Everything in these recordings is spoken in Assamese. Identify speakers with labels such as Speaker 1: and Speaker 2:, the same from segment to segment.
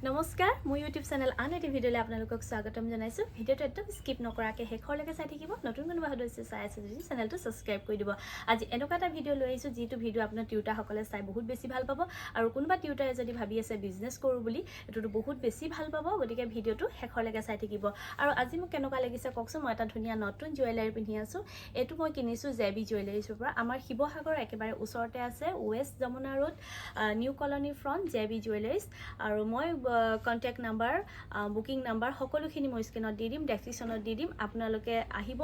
Speaker 1: নমস্কাৰ মোৰ ইউটিউব চেনেল আন এটি ভিডিঅ'লৈ আপোনালোকক স্বাগতম জনাইছোঁ ভিডিঅ'টো একদম স্কিপ নকৰাকৈ শেষলৈকে চাই থাকিব নতুন কোনোবা সদস্য চাই আছে যদি চেনেলটো সাবস্ক্ৰাইব কৰি দিব আজি এনেকুৱা এটা ভিডিঅ' লৈ আহিছোঁ যিটো ভিডিঅ' আপোনাৰ টিউটাৰসকলে চাই বহুত বেছি ভাল পাব আৰু কোনোবা টিউটাৰে যদি ভাবি আছে বিজনেছ কৰোঁ বুলি এটোটো বহুত বেছি ভাল পাব গতিকে ভিডিঅ'টো শেষলৈকে চাই থাকিব আৰু আজি মোক কেনেকুৱা লাগিছে কওকচোন মই এটা ধুনীয়া নতুন জুৱেলাৰী পিন্ধি আছোঁ এইটো মই কিনিছোঁ জেবি জুৱেলাৰীছৰ পৰা আমাৰ শিৱসাগৰ একেবাৰে ওচৰতে আছে west Jamuna road new colony front JB jewelleries আৰু মই কন্টেক্ট নাম্বাৰ বুকিং নাম্বাৰ সকলোখিনি মই স্ক্ৰীনত দি দিম ডেসক্ৰিপশ্যনত দি দিম আপোনালোকে আহিব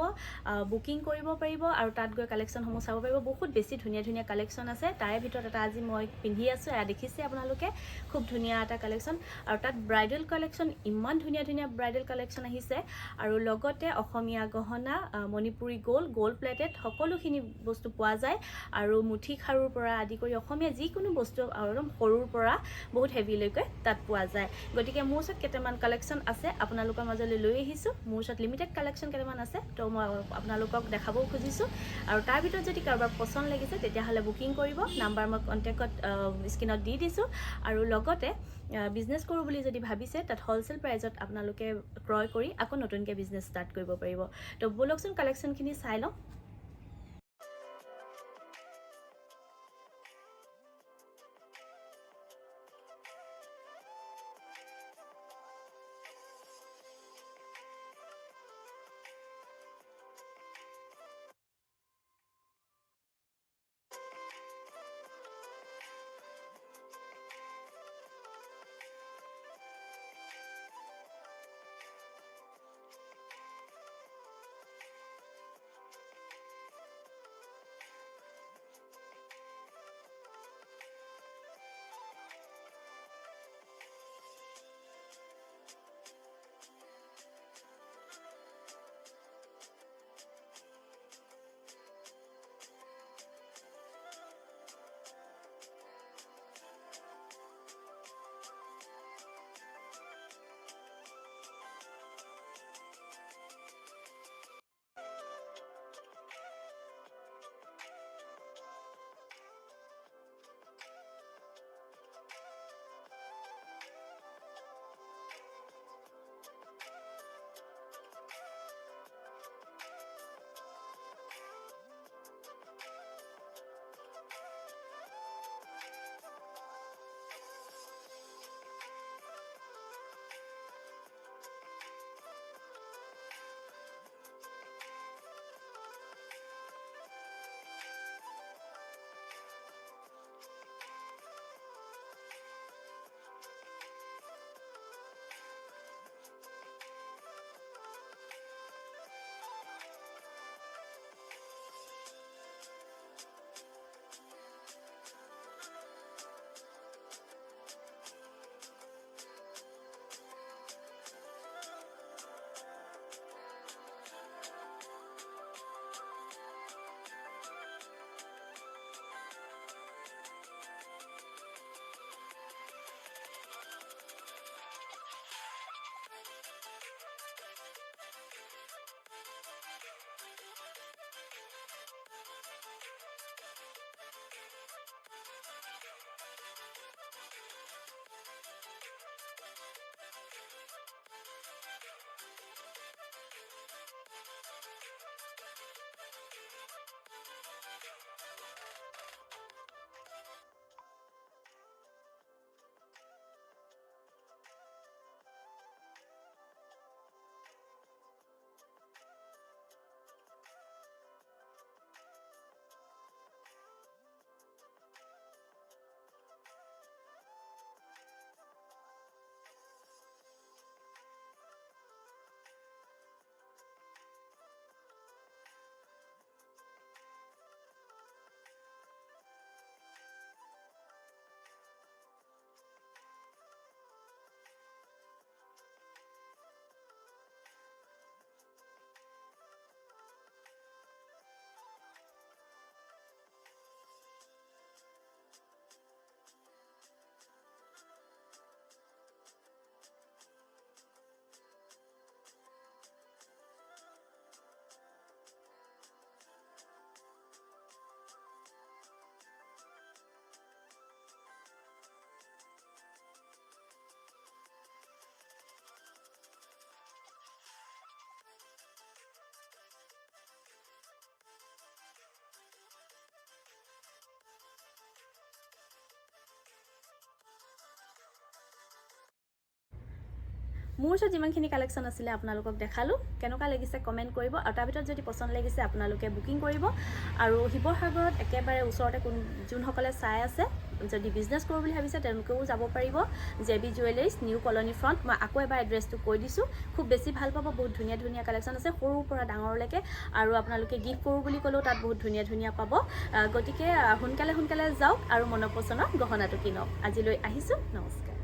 Speaker 1: বুকিং কৰিব পাৰিব আৰু তাত গৈ কালেকশ্যনসমূহ চাব পাৰিব বহুত বেছি ধুনীয়া ধুনীয়া কালেকশ্যন আছে তাৰে ভিতৰত এটা আজি মই পিন্ধি আছোঁ এয়া দেখিছে আপোনালোকে খুব ধুনীয়া এটা কালেকশ্যন আৰু তাত ব্ৰাইডেল কালেকশ্যন ইমান ধুনীয়া ধুনীয়া ব্ৰাইডেল কালেকশ্যন আহিছে আৰু লগতে অসমীয়া গহনা মণিপুৰী গোল্ড প্লেটেড সকলোখিনি বস্তু পোৱা যায় আৰু মুঠি খাৰুৰ পৰা আদি কৰি অসমীয়া যিকোনো বস্তু আৰু সৰুৰ পৰা বহুত হেভিলৈকে তাত পোৱা যায় গতিকে মোৰ ওচৰত কেইটামান কালেকশ্যন আছে আপোনালোকৰ মাজলৈ লৈ আহিছোঁ মোৰ ওচৰত লিমিটেড কালেকশ্যন কেইটামান আছে তো মই আপোনালোকক দেখাবও খুজিছোঁ আৰু তাৰ ভিতৰত যদি কাৰোবাৰ পচন্দ লাগিছে তেতিয়াহ'লে বুকিং কৰিব নাম্বাৰ মই কণ্টেক্টত স্ক্ৰীনত দি দিছোঁ আৰু লগতে বিজনেছ কৰোঁ বুলি যদি ভাবিছে তাত হ'লচেল প্ৰাইজত আপোনালোকে ক্ৰয় কৰি আকৌ নতুনকৈ বিজনেছ ষ্টাৰ্ট কৰিব পাৰিব তো ব'লকচোন কালেকশ্যনখিনি চাই লওঁ মোৰ ওচৰত যিমানখিনি কালেকশ্যন আছিলে আপোনালোকক দেখালোঁ কেনেকুৱা লাগিছে কমেণ্ট কৰিব আৰু তাৰ ভিতৰত যদি পচন্দ লাগিছে আপোনালোকে বুকিং কৰিব আৰু শিৱসাগৰত একেবাৰে ওচৰতে যোনসকলে চাই আছে যদি বিজনেছ কৰোঁ বুলি ভাবিছে তেওঁলোকেও যাব পাৰিব JB jewellers new colony front মই আকৌ এবাৰ এড্ৰেছটো কৈ দিছোঁ খুব বেছি ভাল পাব বহুত ধুনীয়া ধুনীয়া কালেকশ্যন আছে সৰুৰ পৰা ডাঙৰলৈকে আৰু আপোনালোকে গিফ্ট কৰোঁ বুলি ক'লেও তাত বহুত ধুনীয়া ধুনীয়া পাব গতিকে সোনকালে যাওক আৰু মনৰ পচন্দৰ গহনাটো কিনক আজিলৈ আহিছোঁ নমস্কাৰ